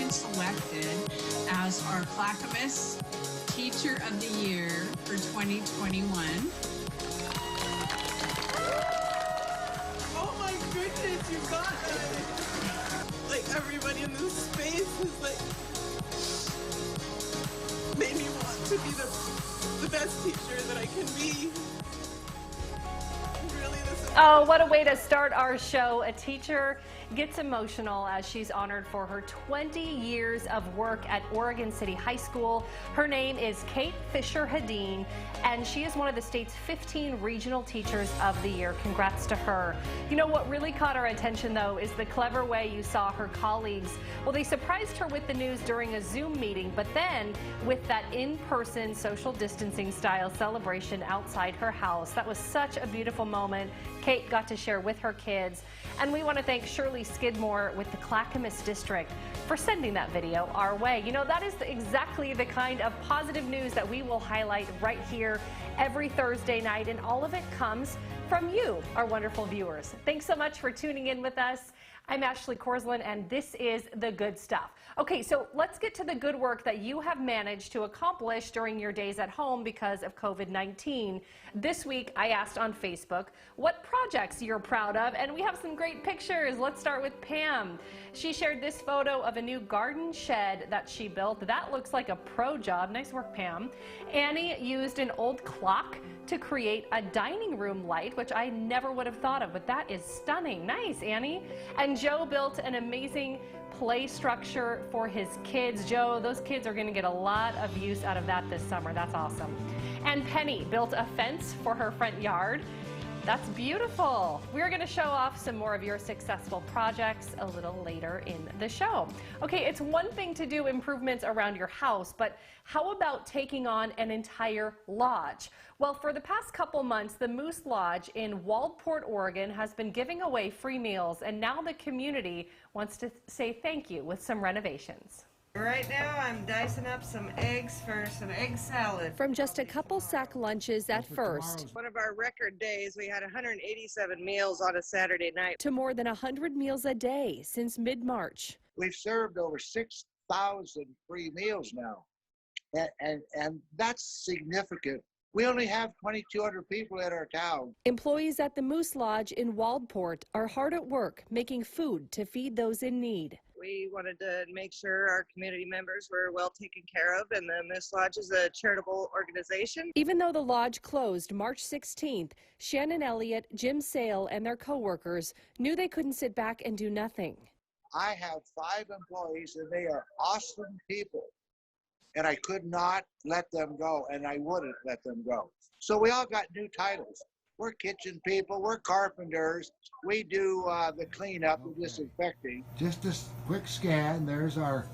been selected as our Clackamas Teacher of the Year for 2021. Oh my goodness, you got that! Like, everybody in this space is like, made me want to be the best teacher that I can be. Really, this is Oh, what a way to start our show. A teacher gets emotional as she's honored for her 20 years of work at Oregon City High School. Her name is Kate Fisher-Hadeen, and she is one of the state's 15 regional teachers of the year. Congrats to her. You know what really caught our attention, though, is the clever way you saw her colleagues. Well, they surprised her with the news during a Zoom meeting, but then with that in-person social distancing style celebration outside her house. That was such a beautiful moment Kate got to share with her kids. And we want to thank Shirley Skidmore with the Clackamas District for sending that video our way. You know, that is exactly the kind of positive news that we will highlight right here every Thursday night, and all of it comes from you, our wonderful viewers. Thanks so much for tuning in with us. I'm Ashley Korsland, and this is The Good Stuff. Okay, so let's get to the good work that you have managed to accomplish during your days at home because of COVID-19. This week, I asked on Facebook what projects you're proud of, and we have some great pictures. Let's start with Pam. She shared this photo of a new garden shed that she built. That looks like a pro job. Nice work, Pam. Annie used an old clock to create a dining room light, which I never would have thought of, but that is stunning. Nice, Annie. And Joe built an amazing play structure for his kids. Joe, those kids are going to get a lot of use out of that this summer. That's awesome. And Penny built a fence for her front yard. That's beautiful. We're going to show off some more of your successful projects a little later in the show. Okay, it's one thing to do improvements around your house, but how about taking on an entire lodge? Well, for the past couple months, the Moose Lodge in Waldport, Oregon has been giving away free meals, and now the community wants to say thank you with some renovations. Right now, I'm dicing up some eggs for some egg salad. From just a couple sack lunches at first, One of our record days, we had 187 meals on a Saturday night. to more than 100 meals a day since mid-March. We've served over 6,000 free meals now, and that's significant. We only have 2,200 people in our town. Employees at the Moose Lodge in Waldport are hard at work making food to feed those in need. We wanted to make sure our community members were well taken care of, and the Moose Lodge is a charitable organization. Even though the lodge closed March 16th, Shannon Elliott, Jim Sale, and their co-workers knew they couldn't sit back and do nothing. I have 5 employees, and they are awesome people, and I could not let them go, and I wouldn't let them go. So we all got new titles. We're kitchen people, we're carpenters, we do the cleanup and disinfecting. Just a quick scan, there's our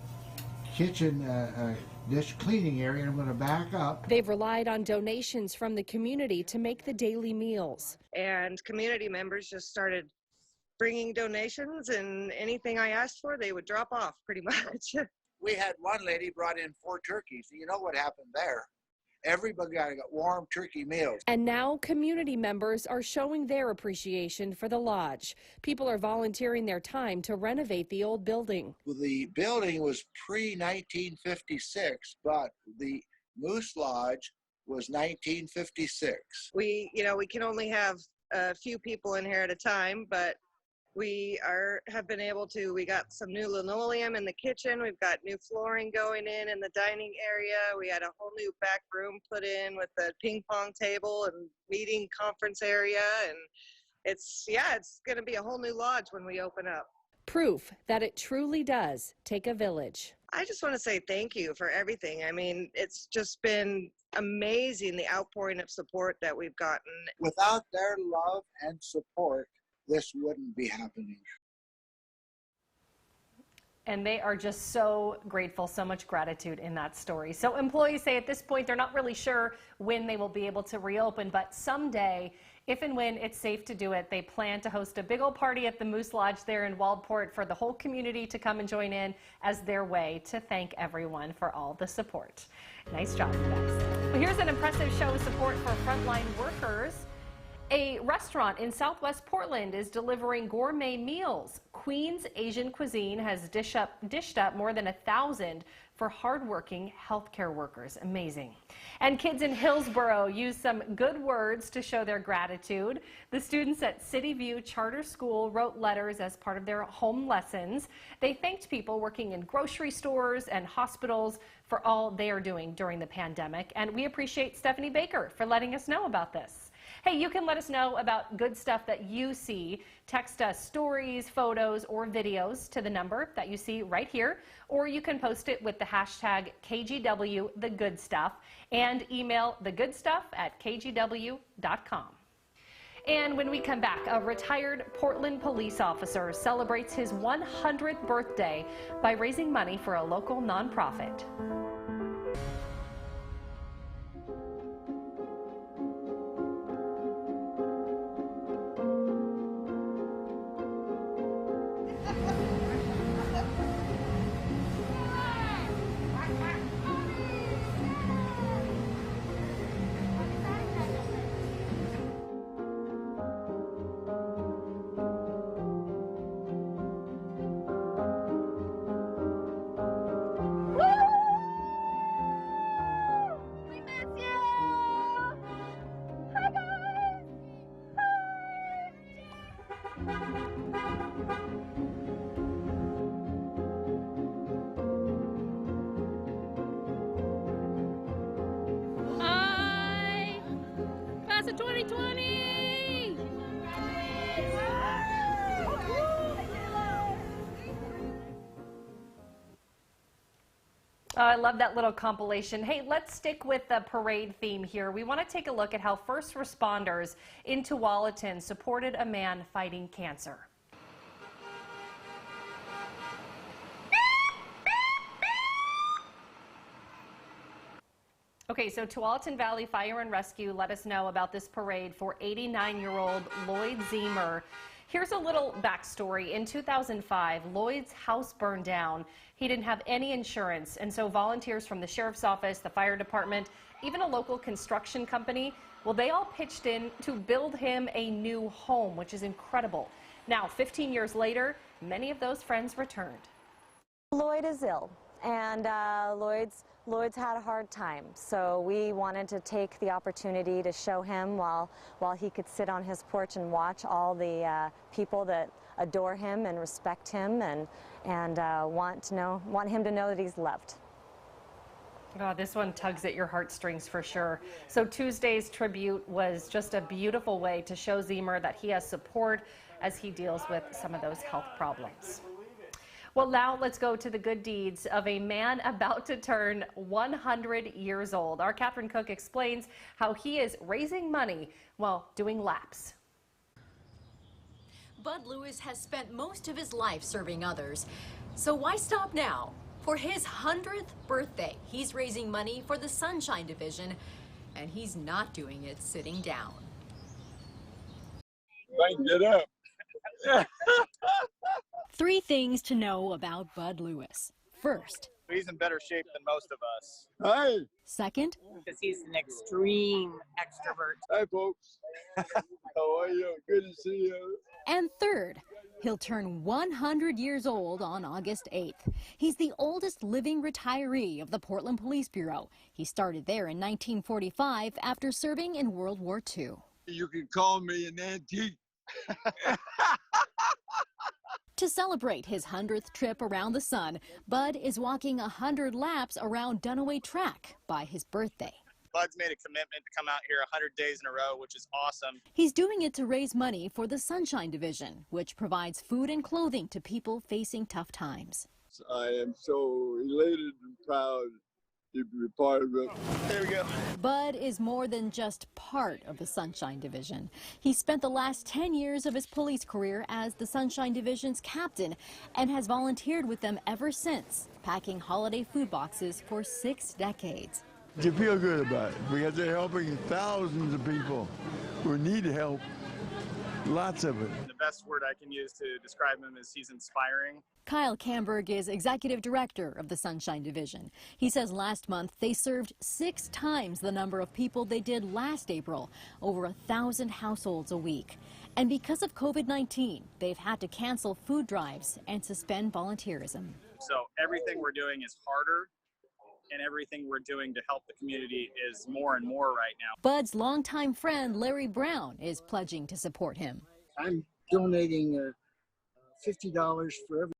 kitchen dish cleaning area, and I'm going to back up. They've relied on donations from the community to make the daily meals. And community members just started bringing donations, and anything I asked for, they would drop off pretty much. We had one lady brought in 4 turkeys. You know what happened there? Everybody got warm turkey meals. And now community members are showing their appreciation for the lodge. People are volunteering their time to renovate the old building. The building was pre-1956, but the Moose Lodge was 1956. We can only have a few people in here at a time, but we have been able to. We got some new linoleum in the kitchen. We've got new flooring going in the dining area. We had a whole new back room put in with a ping pong table and meeting conference area. And it's going to be a whole new lodge when we open up. Proof that it truly does take a village. I just want to say thank you for everything. I mean, it's just been amazing, the outpouring of support that we've gotten. Without their love and support, this wouldn't be happening. And they are just so grateful, so much gratitude in that story. So employees say at this point they're not really sure when they will be able to reopen, but someday, if and when it's safe to do it, they plan to host a big old party at the Moose Lodge there in Waldport for the whole community to come and join in as their way to thank everyone for all the support. Nice job, you guys. Well, here's an impressive show of support for frontline workers A restaurant in Southwest Portland is delivering gourmet meals. Queen's Asian Cuisine has dished up more than 1,000 for hardworking healthcare workers. Amazing. And kids in Hillsborough used some good words to show their gratitude. The students at City View Charter School wrote letters as part of their home lessons. They thanked people working in grocery stores and hospitals for all they are doing during the pandemic. And we appreciate Stephanie Baker for letting us know about this. Hey, you can let us know about good stuff that you see. Text us stories, photos, or videos to the number that you see right here, or you can post it with the hashtag KGWTheGoodStuff and email thegoodstuff@kgw.com. And when we come back, a retired Portland police officer celebrates his 100th birthday by raising money for a local nonprofit. Class of 2020! I love that little compilation. Hey, let's stick with the parade theme here. We want to take a look at how first responders in Tualatin supported a man fighting cancer. Okay, so Tualatin Valley Fire and Rescue let us know about this parade for 89-year-old Lloyd Tzemre. Here's a little backstory. In 2005, Lloyd's house burned down. He didn't have any insurance, and so volunteers from the sheriff's office, the fire department, even a local construction company, well, they all pitched in to build him a new home, which is incredible. Now, 15 years later, many of those friends returned. Lloyd is ill, and Lloyd's had a hard time, so we wanted to take the opportunity to show him while he could sit on his porch and watch all the people that adore him and respect him and want him to know that he's loved. Oh, this one tugs at your heartstrings for sure. So Tuesday's tribute was just a beautiful way to show Tzemre that he has support as he deals with some of those health problems. Well, now let's go to the good deeds of a man about to turn 100 years old. Our Catherine Cook explains how he is raising money while doing laps. Bud Lewis has spent most of his life serving others. So why stop now? For his 100th birthday, he's raising money for the Sunshine Division, and he's not doing it sitting down. Get up. 3 things to know about Bud Lewis. First, He's in better shape than most of us. Hi. Second, Because he's an extreme extrovert. Hi, folks. How are you? Good to see you. and third, he'll turn 100 years old on August 8th. He's the oldest living retiree of the Portland Police Bureau. He started there in 1945 after serving in World War II. You can call me an antique. To celebrate his 100th trip around the sun, Bud is walking 100 laps around Dunaway Track by his birthday. Bud's made a commitment to come out here 100 days in a row, which is awesome. He's doing it to raise money for the Sunshine Division, which provides food and clothing to people facing tough times. I am so elated and proud to be part of it. There we go. Bud is more than just part of the Sunshine Division. He spent the last 10 years of his police career as the Sunshine Division's captain and has volunteered with them ever since, packing holiday food boxes for 6 decades. You feel good about it because they're helping thousands of people who need help. Lots of it. The best word I can use to describe him is he's inspiring. Kyle Camberg is executive director of the Sunshine Division. He says last month they served 6 times the number of people they did last April, over 1,000 households a week. And because of COVID-19, they've had to cancel food drives and suspend volunteerism. So everything we're doing is harder, and everything we're doing to help the community is more and more right now. Bud's longtime friend Larry Brown is pledging to support him. I'm donating $50 for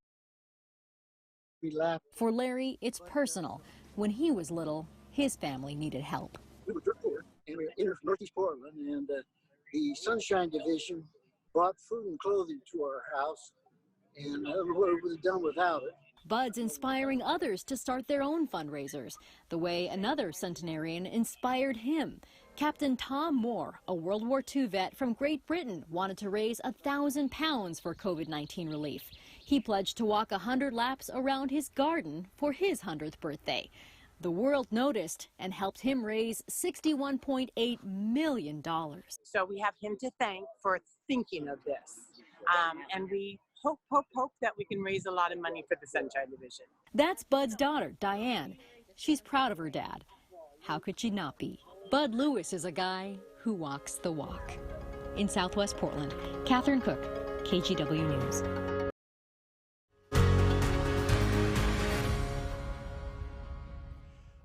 every lap. For Larry, it's personal. When he was little, his family needed help. We were dirt poor, and we were in Northeast Portland, and the Sunshine Division brought food and clothing to our house, and what we would have done without it. Bud's inspiring others to start their own fundraisers, the way another centenarian inspired him. Captain Tom Moore, a World War II vet from Great Britain, wanted to raise £1,000 for COVID-19 relief. He pledged to walk 100 laps around his garden for his 100th birthday. The world noticed and helped him raise $61.8 million. So we have him to thank for thinking of this. And we hope that we can raise a lot of money for the Sunshine Division. That's Bud's daughter, Diane. She's proud of her dad. How could she not be? Bud Lewis is a guy who walks the walk. In Southwest Portland, Catherine Cook, KGW News.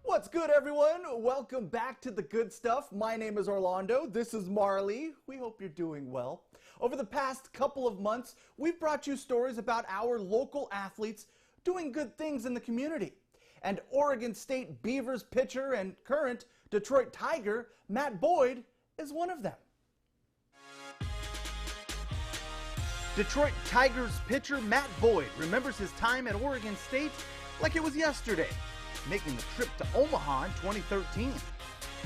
What's good, everyone? Welcome back to The Good Stuff. My name is Orlando. This is Marley. We hope you're doing well. Over the past couple of months, we've brought you stories about our local athletes doing good things in the community. And Oregon State Beavers pitcher and current Detroit Tiger, Matt Boyd, is one of them. Detroit Tigers pitcher Matt Boyd remembers his time at Oregon State like it was yesterday, making the trip to Omaha in 2013.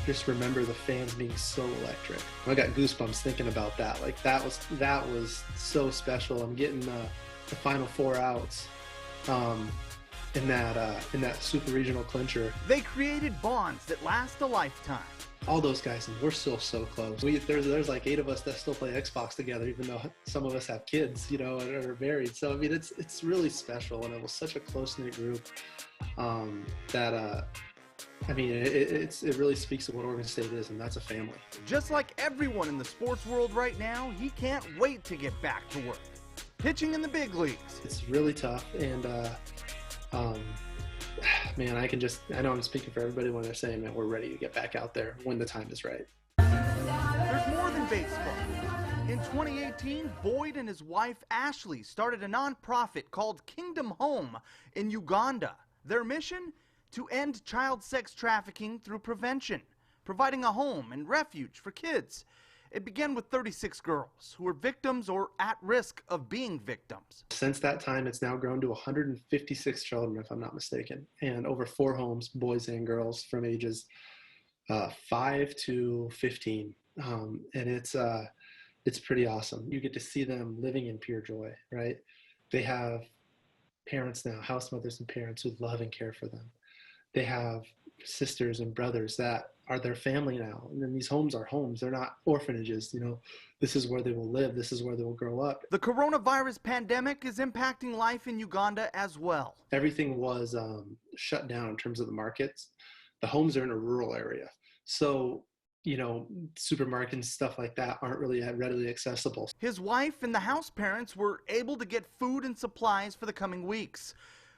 Just remember the fans being so electric. I got goosebumps thinking about that. Like that was so special. I'm getting the final 4 outs in that super regional clincher. They created bonds that last a lifetime. All those guys, and we're still so close. There's like 8 of us that still play Xbox together, even though some of us have kids, you know, and are married. So I mean, it's really special, and it was such a close-knit group it really speaks to what Oregon State is, and that's a family. Just like everyone in the sports world right now, he can't wait to get back to work, pitching in the big leagues. It's really tough, and man, I know I'm speaking for everybody when they're saying, man, we're ready to get back out there when the time is right. There's more than baseball. In 2018, Boyd and his wife Ashley started a nonprofit called Kingdom Home in Uganda. Their mission? To end child sex trafficking through prevention, providing a home and refuge for kids. It began with 36 girls who were victims or at risk of being victims. Since that time, it's now grown to 156 children, if I'm not mistaken, and over 4 homes, boys and girls from ages 5 to 15. And it's pretty awesome. You get to see them living in pure joy, right? They have parents now, house mothers and parents who love and care for them. They have sisters and brothers that are their family now. And then these homes are homes. They're not orphanages. You know, this is where they will live. This is where they will grow up. The coronavirus pandemic is impacting life in Uganda as well. Everything was shut down in terms of the markets. The homes are in a rural area. So, you know, supermarkets and stuff like that aren't really readily accessible. His wife and the house parents were able to get food and supplies for the coming weeks,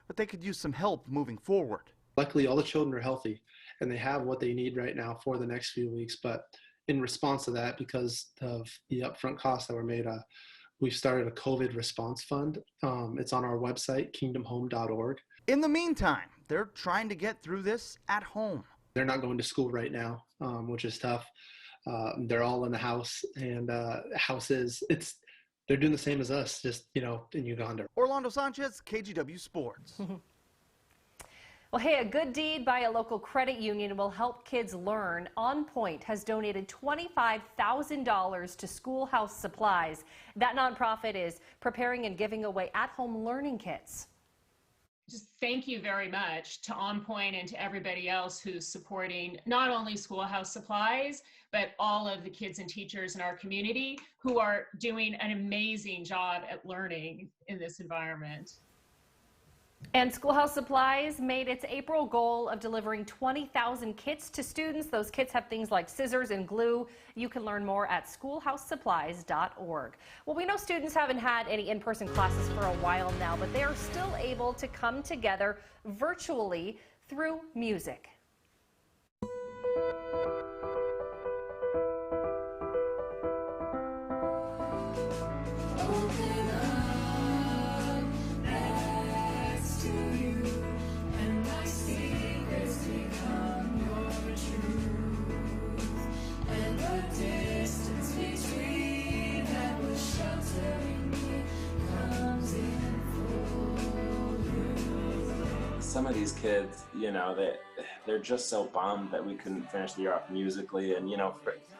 but they could use some help moving forward. Luckily, all the children are healthy, and they have what they need right now for the next few weeks. But in response to that, because of the upfront costs that were made, we've started a COVID response fund. It's on our website, kingdomhome.org. In the meantime, they're trying to get through this at home. They're not going to school right now, which is tough. They're all in the house, and they're doing the same as us, just, you know, in Uganda. Orlando Sanchez, KGW Sports. Well, hey, a good deed by a local credit union will help kids learn. On Point has donated $25,000 to schoolhouse supplies. That nonprofit is preparing and giving away at-home learning kits. just thank you very much to On Point and to everybody else who's supporting not only Schoolhouse Supplies, but all of the kids and teachers in our community who are doing an amazing job at learning in this environment. And Schoolhouse Supplies made its April goal of delivering 20,000 kits to students. Those kits have things like scissors and glue. You can learn more at schoolhousesupplies.org. Well, we know students haven't had any in-person classes for a while now, but they are still able to come together virtually through music. Some of these kids, you know, they're just so bummed that we couldn't finish the year off musically, and you know,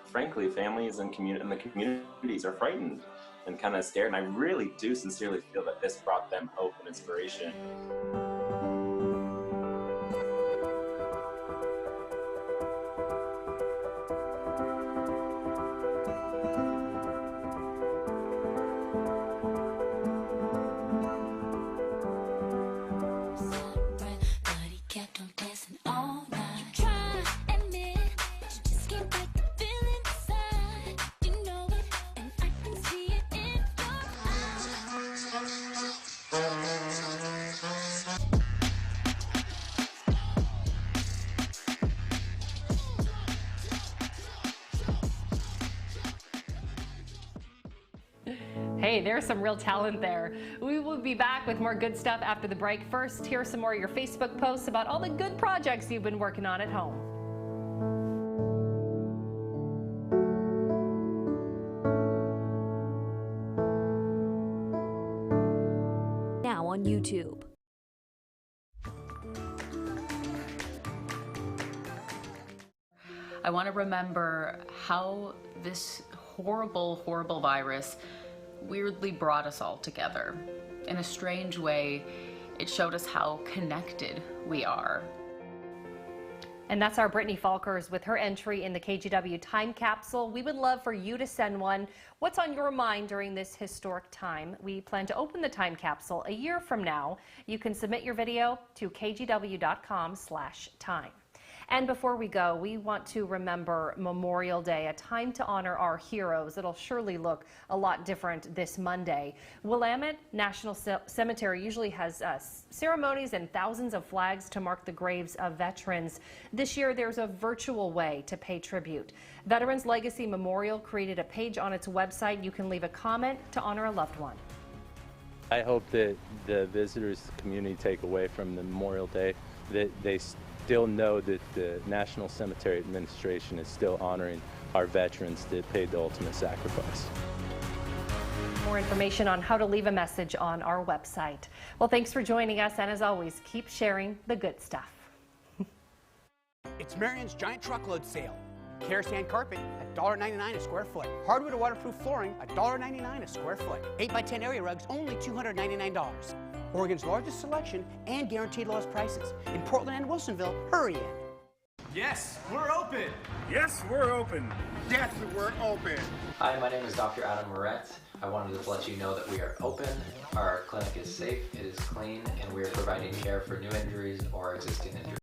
frankly, families and the communities are frightened and kind of scared. And I really do sincerely feel that this brought them hope and inspiration. Hey, there's some real talent there. We will be back with more good stuff after the break. First, here's some more of your Facebook posts about all the good projects you've been working on at home. Now on YouTube. I want to remember how this horrible, horrible virus weirdly brought us all together. In a strange way, it showed us how connected we are. And that's our Brittany Falkers with her entry in the KGW time capsule. We would love for you to send one. What's on your mind during this historic time? We plan to open the time capsule a year from now. You can submit your video to kgw.com/time. And before we go, we want to remember Memorial Day, a time to honor our heroes. It'll surely look a lot different this Monday. Willamette National Cemetery usually has ceremonies and thousands of flags to mark the graves of veterans. This year, there's a virtual way to pay tribute. Veterans Legacy Memorial created a page on its website. You can leave a comment to honor a loved one. I hope that the visitors, the community, take away from the Memorial Day that they still know that the National Cemetery Administration is still honoring our veterans that paid the ultimate sacrifice. More information on how to leave a message on our website. Well, thanks for joining us, and as always, keep sharing the good stuff. It's Marion's Giant Truckload Sale. Kerosene carpet at $1.99 a square foot. Hardwood or waterproof flooring at $1.99 a square foot. 8x10 area rugs only $299. Oregon's largest selection and guaranteed lowest prices. In Portland and Wilsonville, hurry in. Yes, we're open. Yes, we're open. Yes, we're open. Hi, my name is Dr. Adam Moret. I wanted to let you know that we are open. Our clinic is safe, it is clean, and we are providing care for new injuries or existing injuries.